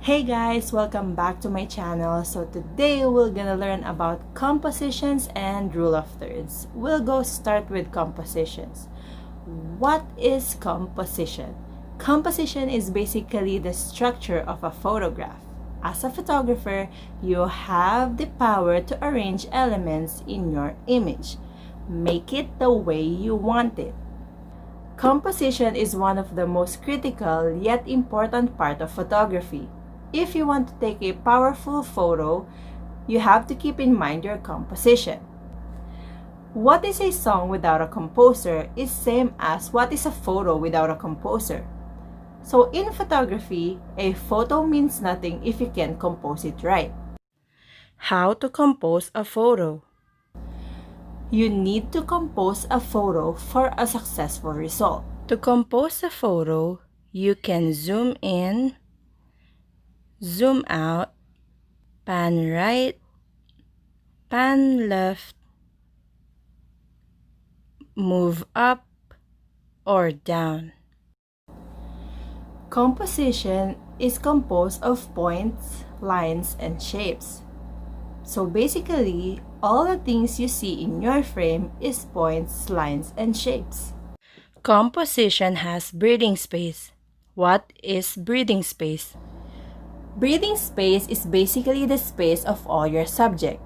Hey guys, welcome back to my channel. So today we're gonna learn about compositions and rule of thirds. We'll go start with compositions. What is composition? Composition is basically the structure of a photograph. As a photographer, you have the power to arrange elements in your image. Make it the way you want it. Composition is one of the most critical yet important part of photography. If you want to take a powerful photo, you have to keep in mind your composition. What is a song without a composer is same as what is a photo without a composer. So in photography, a photo means nothing if you can't compose it right. How to compose a photo? You need to compose a photo for a successful result. To compose a photo, you can zoom in, zoom out, pan right, pan left, move up or down. Composition is composed of points, lines, and shapes. So basically, all the things you see in your frame is points, lines, and shapes. Composition has breathing space. What is breathing space? Breathing space is basically the space of all your subject.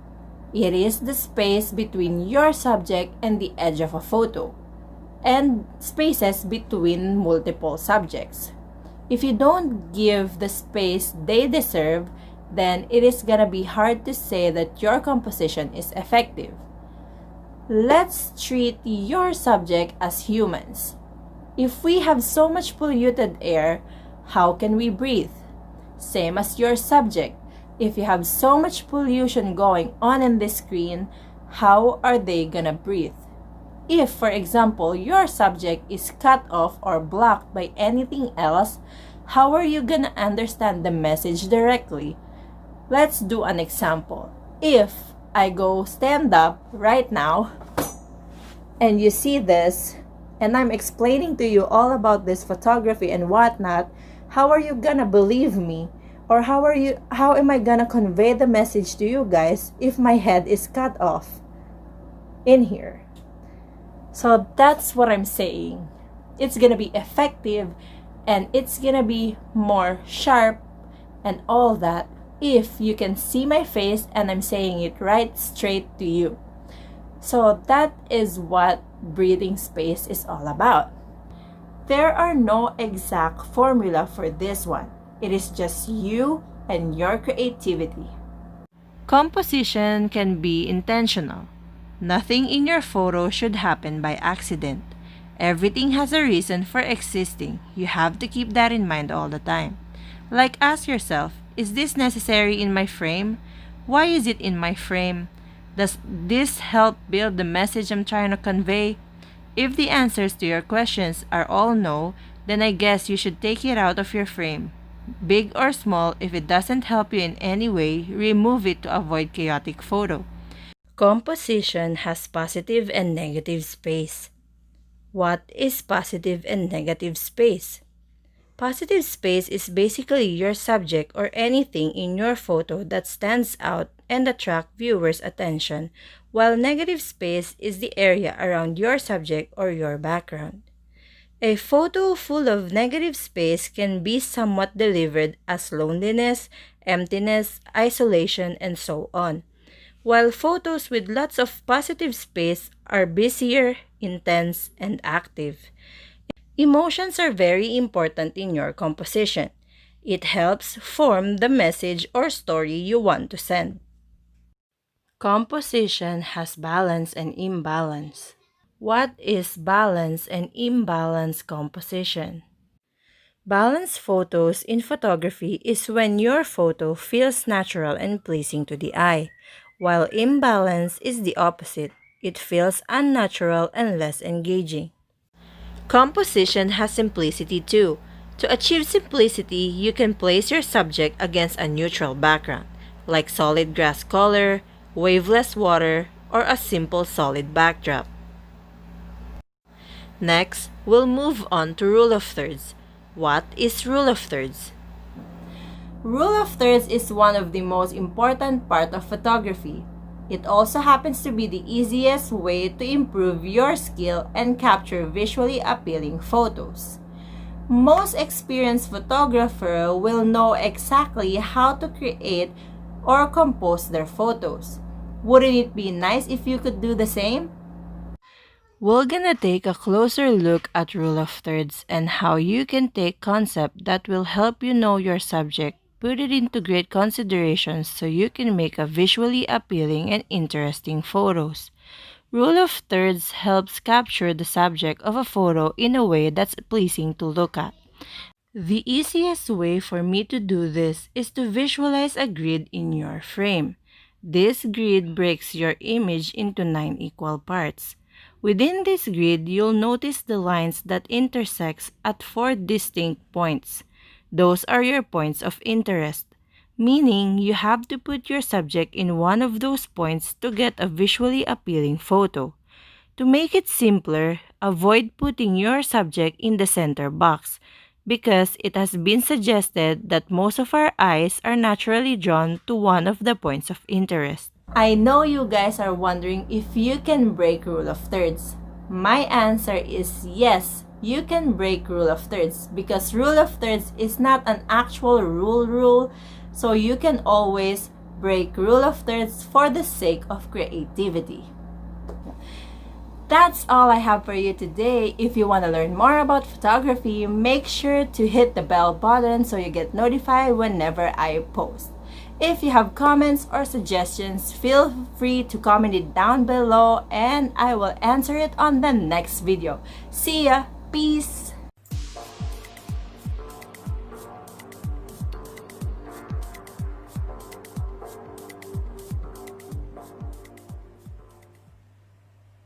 It is the space between your subject and the edge of a photo, and spaces between multiple subjects. If you don't give the space they deserve, then it is gonna be hard to say that your composition is effective. Let's treat your subject as humans. If we have so much polluted air, how can we breathe? Same as your subject. If you have so much pollution going on in the screen, how are they gonna breathe? If, for example, your subject is cut off or blocked by anything else, how are you gonna understand the message directly? Let's do an example. If I go stand up right now, and you see this, and I'm explaining to you all about this photography and whatnot, how are you gonna believe me? Or how am I gonna convey the message to you guys if my head is cut off in here? So that's what I'm saying. It's gonna be effective and it's gonna be more sharp and all that if you can see my face and I'm saying it right straight to you. So that is what breathing space is all about. There are no exact formula for this one. It is just you and your creativity. Composition can be intentional. Nothing in your photo should happen by accident. Everything has a reason for existing. You have to keep that in mind all the time. Like, ask yourself, is this necessary in my frame? Why is it in my frame? Does this help build the message I'm trying to convey? If the answers to your questions are all no, then I guess you should take it out of your frame. Big or small, if it doesn't help you in any way, remove it to avoid chaotic photo. Composition has positive and negative space. What is positive and negative space? Positive space is basically your subject or anything in your photo that stands out and attract viewers' attention, while negative space is the area around your subject or your background. A photo full of negative space can be somewhat delivered as loneliness, emptiness, isolation, and so on, while photos with lots of positive space are busier, intense, and active. Emotions are very important in your composition. It helps form the message or story you want to send. Composition has balance and imbalance. What is balance and imbalance composition? Balanced photos in photography is when your photo feels natural and pleasing to the eye, while imbalance is the opposite. It feels unnatural and less engaging. Composition has simplicity too. To achieve simplicity, you can place your subject against a neutral background, like solid grass color, waveless water, or a simple solid backdrop. Next, we'll move on to rule of thirds. What is rule of thirds? Rule of thirds is one of the most important part of photography. It also happens to be the easiest way to improve your skill and capture visually appealing photos. Most experienced photographer will know exactly how to create or compose their photos. Wouldn't it be nice if you could do the same? We're gonna take a closer look at rule of thirds and how you can take concept that will help you know your subject, put it into great considerations so you can make a visually appealing and interesting photos. Rule of thirds helps capture the subject of a photo in a way that's pleasing to look at. The easiest way for me to do this is to visualize a grid in your frame. This grid breaks your image into 9 equal parts. Within this grid, you'll notice the lines that intersect at 4 distinct points. Those are your points of interest, meaning you have to put your subject in one of those points to get a visually appealing photo. To make it simpler, avoid putting your subject in the center box because it has been suggested that most of our eyes are naturally drawn to one of the points of interest. I know you guys are wondering if you can break rule of thirds. My answer is yes, you can break rule of thirds because rule of thirds is not an actual rule, so you can always break rule of thirds for the sake of creativity. That's all I have for you today. If you want to learn more about photography, make sure to hit the bell button so you get notified whenever I post. If you have comments or suggestions, feel free to comment it down below and I will answer it on the next video. See ya! Peace!